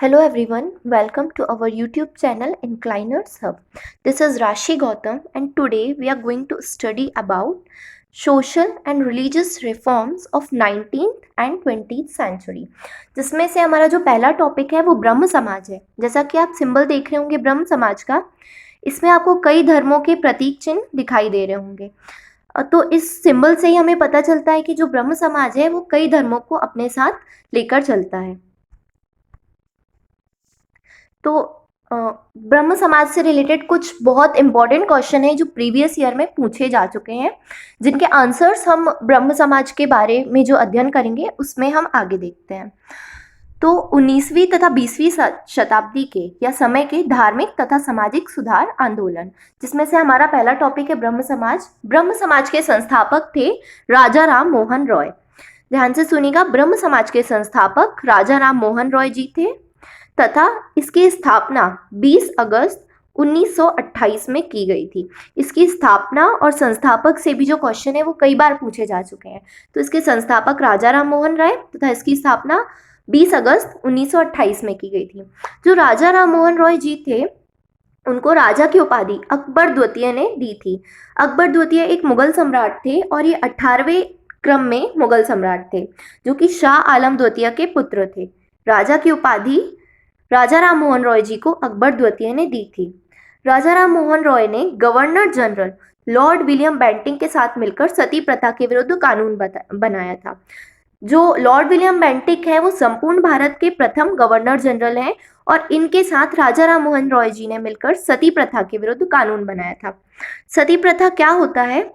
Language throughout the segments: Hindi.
Hello everyone, welcome to our YouTube channel Incliners Hub. This is Rashi Gautam and today we are going to study about social and religious reforms of 19th and 20th century. जिसमें से हमारा जो पहला टॉपिक है वो ब्रह्म समाज है। जैसा कि आप सिंबल देख रहे होंगे ब्रह्म समाज का, इसमें आपको कई धर्मों के प्रतीक चिन्ह दिखाई दे रहे होंगे। तो इस सिंबल से ही हमें पता चलता है कि जो ब्रह्म समाज है वो कई धर्मों को अपने साथ लेकर चलता है। तो ब्रह्म समाज से रिलेटेड कुछ बहुत इंपॉर्टेंट क्वेश्चन है जो प्रीवियस ईयर में पूछे जा चुके हैं, जिनके आंसर्स हम ब्रह्म समाज के बारे में जो अध्ययन करेंगे उसमें हम आगे देखते हैं। तो 19वीं तथा 20वीं शताब्दी के या समय के धार्मिक तथा सामाजिक सुधार आंदोलन, जिसमें से हमारा पहला टॉपिक है ब्रह्म समाज। ब्रह्म समाज के संस्थापक थे राजा राम मोहन रॉय। ध्यान से सुनिएगा, ब्रह्म समाज के संस्थापक राजा राम मोहन रॉय जी थे तथा इसकी स्थापना 20 अगस्त 1928 में की गई थी। इसकी स्थापना और संस्थापक से भी जो क्वेश्चन है वो कई बार पूछे जा चुके हैं। तो इसके संस्थापक राजा राम मोहन राय तथा इसकी स्थापना 20 अगस्त 1928 में की गई थी। जो राजा राम मोहन रॉय जी थे उनको राजा की उपाधि अकबर द्वितीय ने दी थी। अकबर द्वितीय एक मुगल सम्राट थे और ये 18वें क्रम में मुगल सम्राट थे, जो कि शाह आलम द्वितीय के पुत्र थे। राजा की उपाधि राजा राम मोहन रॉय जी को अकबर द्वितीय ने दी थी। राजा राम मोहन रॉय ने governor general Lord William Bentinck के साथ मिलकर सती प्रथा के विरुद्ध कानून बनाया था। जो लॉर्ड विलियम बेंटिक है वो संपूर्ण भारत के प्रथम गवर्नर जनरल हैं और इनके साथ राजा राम मोहन रॉय जी ने मिलकर सती प्रथा के विरुद्ध कानून बनाया था। सती प्रथा क्या होता है?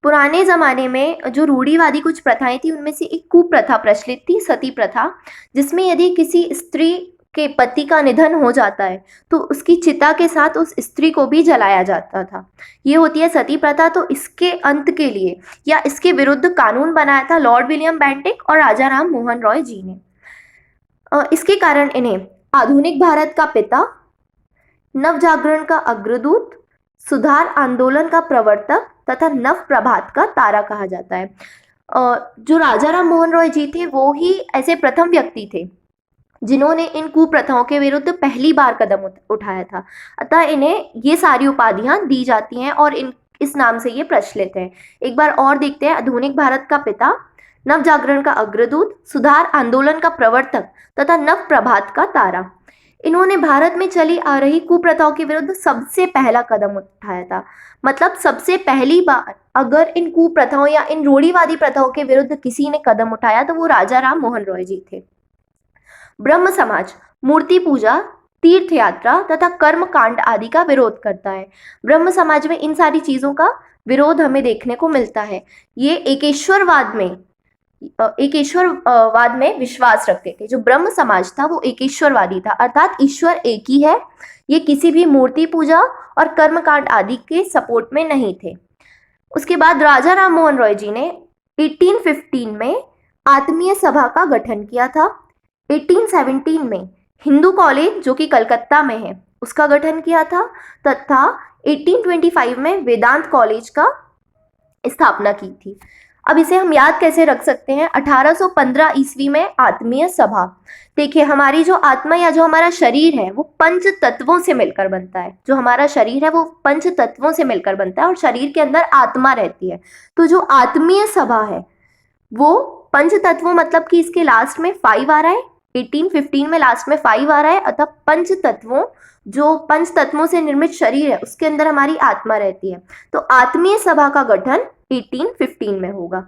पुराने ज़माने में जो रूढ़िवादी कुछ प्रथाएं थी उनमें से एक कुप्रथा प्रचलित थी, सती प्रथा, जिसमें यदि किसी स्त्री के पति का निधन हो जाता है तो उसकी चिता के साथ उस स्त्री को भी जलाया जाता था। ये होती है सती प्रथा। तो इसके अंत के लिए या इसके विरुद्ध कानून बनाया था लॉर्ड विलियम बेंटिक और राजा राम मोहन रॉय जी ने। इसके कारण इन्हें आधुनिक भारत का पिता, नवजागरण का अग्रदूत, सुधार आंदोलन का प्रवर्तक तथा नव प्रभात का तारा कहा जाता है। जो राजा राम मोहन रॉय जी थे वो ही ऐसे प्रथम व्यक्ति थे जिन्होंने इन कुप्रथाओं के विरुद्ध पहली बार कदम उठाया था। अतः इन्हें ये सारी उपाधियां दी जाती हैं और इस नाम से ये प्रचलित है। एक बार और देखते हैं। आधुनिक भारत का पिता, नवजागरण का अग्रदूत, सुधार आंदोलन का प्रवर्तक तथा नव प्रभात का तारा। इन्होंने भारत में चली आ रही कुप्रथाओं के विरुद्ध सबसे पहला कदम उठाया था। मतलब सबसे पहली बार अगर इन कुप्रथाओं या इन रूढ़िवादी प्रथाओं के विरुद्ध किसी ने कदम उठाया तो वो राजा राम मोहन रॉय जी थे। ब्रह्म समाज मूर्ति पूजा, तीर्थ यात्रा तथा कर्म कांड आदि का विरोध करता है। ब्रह्म समाज में इन सारी चीजों का विरोध हमें देखने को मिलता है। ये एकेश्वरवाद में विश्वास रखते थे। जो ब्रह्म समाज था वो एकेश्वरवादी था, अर्थात ईश्वर एक ही है। ये किसी भी मूर्ति पूजा और कर्मकांड आदि के सपोर्ट में नहीं थे। उसके बाद राजा राम मोहन रॉय जी ने 1815 में आत्मीय सभा का गठन किया था। 1817 में हिंदू कॉलेज जो कि कलकत्ता में है उसका गठन किया था तथा 1825 में वेदांत कॉलेज का स्थापना की थी। अब इसे हम याद कैसे रख सकते हैं? 1815 ईस्वी में आत्मीय सभा। देखिए, हमारी जो आत्मा या जो हमारा शरीर है वो पंच तत्वों से मिलकर बनता है। जो हमारा शरीर है वो पंच तत्वों से मिलकर बनता है और शरीर के अंदर आत्मा रहती है। तो जो आत्मीय सभा है वो पंच तत्वों, मतलब कि इसके लास्ट में 5 आ रहा है। 1815 में लास्ट में 5 आ रहा है। अतः पंच तत्वों, जो पंच तत्वों से निर्मित शरीर है उसके अंदर हमारी आत्मा रहती है। तो आत्मीय सभा का गठन 1815 में होगा।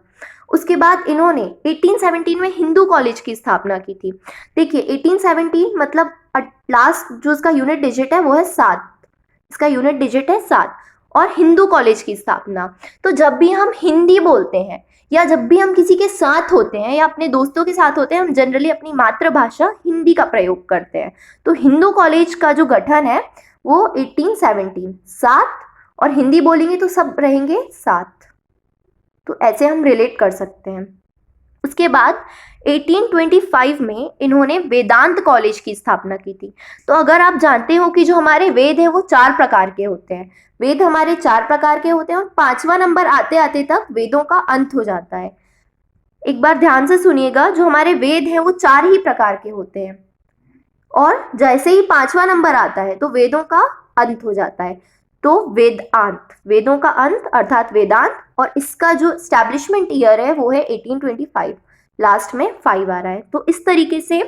उसके बाद इन्होंने 1817 में हिंदू कॉलेज की स्थापना की थी। देखिए, 1817 मतलब लास्ट जो इसका यूनिट डिजिट है वो है 7। इसका यूनिट डिजिट है 7 और हिंदू कॉलेज की स्थापना। तो जब भी हम हिंदी बोलते हैं या जब भी हम किसी के साथ होते हैं या अपने दोस्तों के साथ होते हैं, हम जनरली अपनी मातृभाषा हिंदी का प्रयोग करते हैं। तो हिंदू कॉलेज का जो गठन है वो 1817 7 और हिंदी बोलेंगे तो सब रहेंगे 7। तो ऐसे हम रिलेट कर सकते हैं। उसके बाद 1825 में इन्होंने वेदांत कॉलेज की स्थापना की थी। तो अगर आप जानते हो कि जो हमारे वेद हैं वो 4 प्रकार के होते हैं, वेद हमारे 4 प्रकार के होते हैं और 5वां नंबर आते आते तक वेदों का अंत हो जाता है। एक बार ध्यान से सुनिएगा, जो हमारे वेद हैं वो 4 ही प्रकार के होते हैं, और जैसे ही 5वां नंबर आता है तो वेदों का अंत हो जाता है। तो वेदांत, वेदों का अंत अर्थात वेदांत, और इसका जो एस्टैब्लिशमेंट ईयर है वो है 1825, लास्ट में 5 आ रहा है। तो इस तरीके से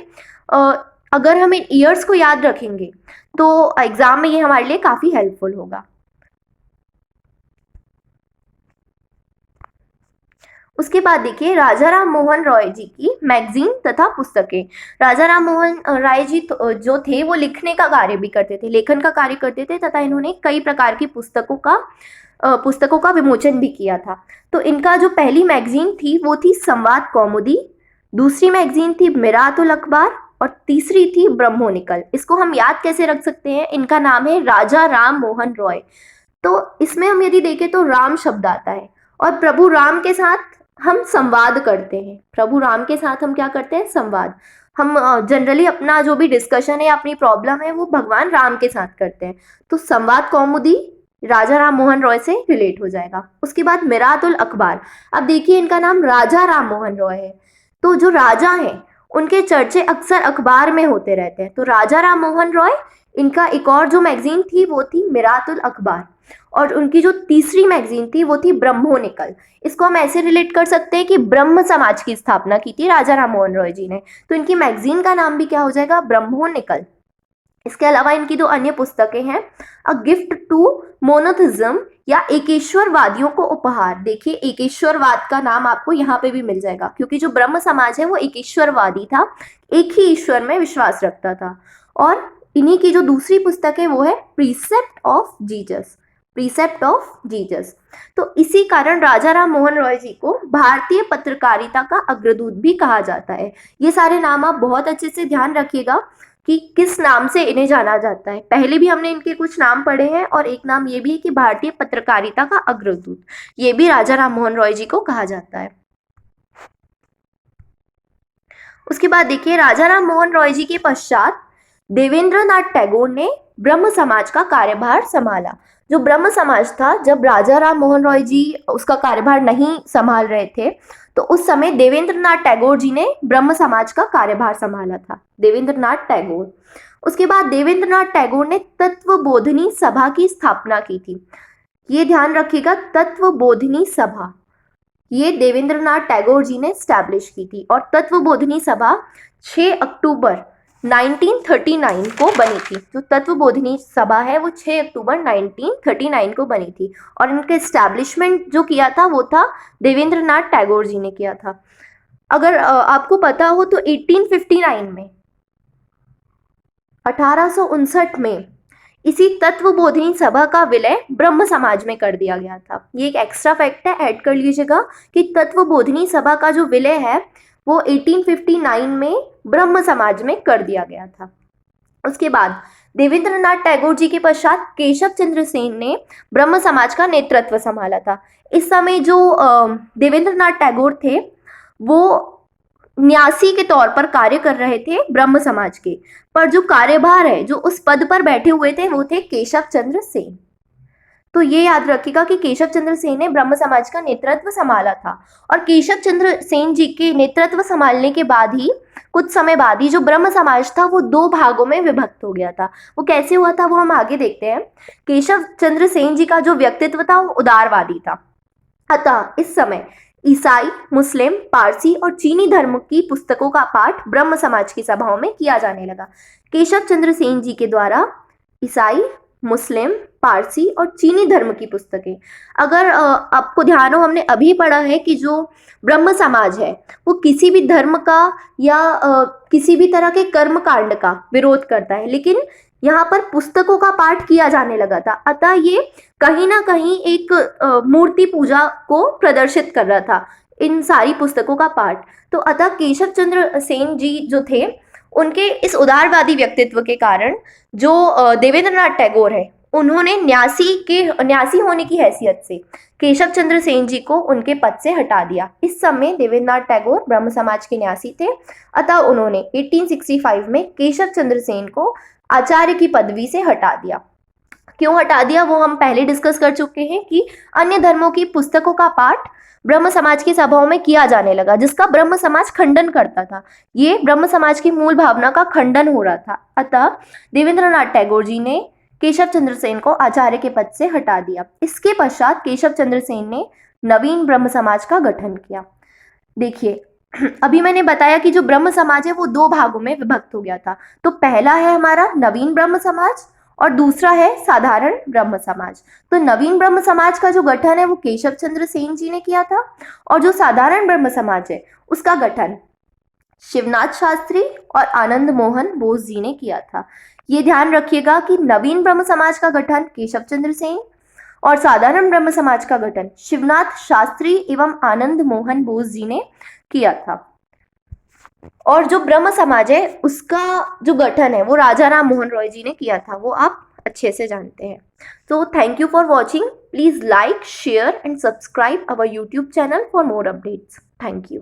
अगर हम इन ईयर्स को याद रखेंगे तो एग्जाम में ये हमारे लिए काफी हेल्पफुल होगा। उसके बाद देखिए राजा राम मोहन रॉय जी की मैगजीन तथा पुस्तकें। राजा राम मोहन राय जी जो थे वो लिखने का कार्य भी करते थे, लेखन का कार्य करते थे, तथा इन्होंने कई प्रकार की पुस्तकों का विमोचन भी किया था। तो इनका जो पहली मैगजीन थी वो थी संवाद कौमुदी, दूसरी मैगजीन थी मिरातुल अखबार, और तीसरी थी ब्रह्मोनिकल। इसको हम याद कैसे रख सकते हैं, इनका नाम है राजा राम मोहन रॉय। तो इसमें हम यदि देखें तो राम शब्द आता है, और प्रभु राम के साथ हम संवाद करते हैं। प्रभु राम के साथ हम क्या करते हैं, संवाद। हम जनरली अपना जो भी डिस्कशन है, अपनी प्रॉब्लम है, वो भगवान राम के साथ करते हैं। तो संवाद कौमुदी राजा राम मोहन रॉय से रिलेट हो जाएगा। उसके बाद मिरातुल अखबार। अब देखिए इनका नाम राजा राम मोहन रॉय है, तो जो राजा हैं उनके चर्चे अक्सर अखबार में होते रहते हैं। तो राजा राम मोहन रॉय, इनका एक और जो मैगजीन थी वो थी मिरातुल अखबार, और उनकी जो तीसरी मैगजीन थी वो थी ब्रह्मोनिकल। इसको हम ऐसे रिलेट कर सकते हैं कि ब्रह्म समाज की स्थापना की थी राजा राम मोहन रॉय जी ने, तो इनकी मैगजीन का नाम भी क्या हो जाएगा, ब्रह्मोनिकल। इसके अलावा इनकी दो अन्य पुस्तकें हैं, अ गिफ्ट टू मोनोथिज्म या एकेश्वरवादियों को उपहार। देखिए एकेश्वरवाद का नाम आपको यहाँ पे भी मिल जाएगा, क्योंकि जो ब्रह्म समाज है वो एकेश्वरवादी था, एक ही ईश्वर में विश्वास रखता था। और इन्हीं की जो दूसरी पुस्तक है वो है precept of Jesus, precept of Jesus. तो इसी कारण राजा राम मोहन रॉय जी को भारतीय पत्रकारिता का अग्रदूत भी कहा जाता है। ये सारे नाम आप बहुत अच्छे से ध्यान रखिएगा कि किस नाम से इन्हें जाना जाता है। पहले भी हमने इनके कुछ नाम पढ़े हैं, और एक नाम ये भी है कि भारतीय पत्रकारिता का अग्रदूत, ये भी राजा राम मोहन रॉय जी को कहा जाता है। उसके बाद देखिए राजा राम मोहन रॉय जी के पश्चात देवेंद्रनाथ टैगोर ने ब्रह्म समाज का कार्यभार संभाला। जो ब्रह्म समाज था, जब राजा राम मोहन रॉय जी उसका कार्यभार नहीं संभाल रहे थे, तो उस समय देवेंद्रनाथ टैगोर जी ने ब्रह्म समाज का कार्यभार संभाला था, देवेंद्रनाथ टैगोर। उसके बाद देवेंद्रनाथ टैगोर ने तत्वबोधिनी सभा की स्थापना की थी। ये ध्यान रखिएगा, तत्वबोधिनी सभा ये देवेंद्रनाथ टैगोर जी ने स्टैब्लिश की थी, और तत्वबोधिनी सभा 6 अक्टूबर 1939 को बनी थी। जो तत्वबोधिनी सभा है वो 6 अक्टूबर 1939 को बनी थी, और इनका एस्टैब्लिशमेंट जो किया था वो था देवेंद्रनाथ टैगोर जी ने किया था। अगर आपको पता हो तो 1859 में, 1859 में इसी तत्वबोधिनी सभा का विलय ब्रह्म समाज में कर दिया गया था। ये एक एक्स्ट्रा फैक्ट है, ऐड कर लीजिएगा कि तत्वबोधिनी सभा का जो विलय है वो 1859 में ब्रह्म समाज में कर दिया गया था। उसके बाद देवेंद्रनाथ टैगोर जी के पश्चात केशव चंद्र सेन ने ब्रह्म समाज का नेतृत्व संभाला था। इस समय जो देवेंद्रनाथ टैगोर थे वो न्यासी के तौर पर कार्य कर रहे थे ब्रह्म समाज के, पर जो कार्यभार है, जो उस पद पर बैठे हुए थे वो थे केशव चंद्र सेन। तो ये याद रखिएगा कि केशव चंद्र सेन ने ब्रह्म समाज का नेतृत्व संभाला था, और केशव चंद्र सेन जी के नेतृत्व संभालने के बाद ही, कुछ समय बाद ही, जो ब्रह्म समाज था वो 2 भागों में विभक्त हो गया था। वो कैसे हुआ था वो हम आगे देखते हैं। केशव चंद्र सेन जी का जो व्यक्तित्व था वो उदारवादी था, अतः इस समय ईसाई, मुस्लिम, पारसी और चीनी धर्म की पुस्तकों का पाठ ब्रह्म समाज की सभाओं में किया जाने लगा। केशव चंद्र सेन जी के द्वारा ईसाई, मुस्लिम, पारसी और चीनी धर्म की पुस्तकें। अगर आपको ध्यान हो, हमने अभी पढ़ा है कि जो ब्रह्म समाज है वो किसी भी धर्म का या किसी भी तरह के कर्म कांड का विरोध करता है, लेकिन यहाँ पर पुस्तकों का पाठ किया जाने लगा था, अतः ये कहीं ना कहीं एक मूर्ति पूजा को प्रदर्शित कर रहा था, इन सारी पुस्तकों का पाठ। तो अतः केशव चंद्र सेन जी जो थे, उनके इस उदारवादी व्यक्तित्व के कारण जो देवेंद्रनाथ टैगोर है, उन्होंने न्यासी होने की हैसियत से केशव चंद्र सेन जी को उनके पद से हटा दिया। इस समय देवेंद्रनाथ टैगोर ब्रह्म समाज के न्यासी थे, अतः उन्होंने 1865 में केशव चंद्र सेन को आचार्य की पदवी से हटा दिया। क्यों हटा दिया वो हम पहले डिस्कस कर चुके हैं कि अन्य धर्मों की पुस्तकों का पाठ ब्रह्म समाज की सभाओं में किया जाने लगा, जिसका ब्रह्म समाज खंडन करता था। ये ब्रह्म समाज की मूल भावना का खंडन हो रहा था। अतः देवेंद्रनाथ टैगोर जी ने केशव चंद्र सेन को आचार्य के पद से हटा दिया। इसके पश्चात केशव चंद्र सेन ने नवीन ब्रह्म समाज का गठन किया। देखिए, अभी मैंने बताया कि जो ब्रह्म समाज है वो दो भागों में विभक्त हो गया था। तो पहला है हमारा नवीन ब्रह्म समाज और दूसरा है साधारण ब्रह्म समाज। तो नवीन ब्रह्म समाज का जो गठन है वो केशव चंद्र सेन जी ने किया था, और जो साधारण ब्रह्म समाज है उसका गठन शिवनाथ शास्त्री और आनंद मोहन बोस जी ने किया था। ये ध्यान रखिएगा कि नवीन ब्रह्म समाज का गठन केशव चंद्र सेन और साधारण ब्रह्म समाज का गठन शिवनाथ शास्त्री एवं आनंद मोहन बोस जी ने किया था। और जो ब्रह्म समाज है उसका जो गठन है वो राजा राम मोहन रॉय जी ने किया था, वो आप अच्छे से जानते हैं। तो thank you for watching. Please like, share and subscribe our YouTube channel for more updates. Thank you.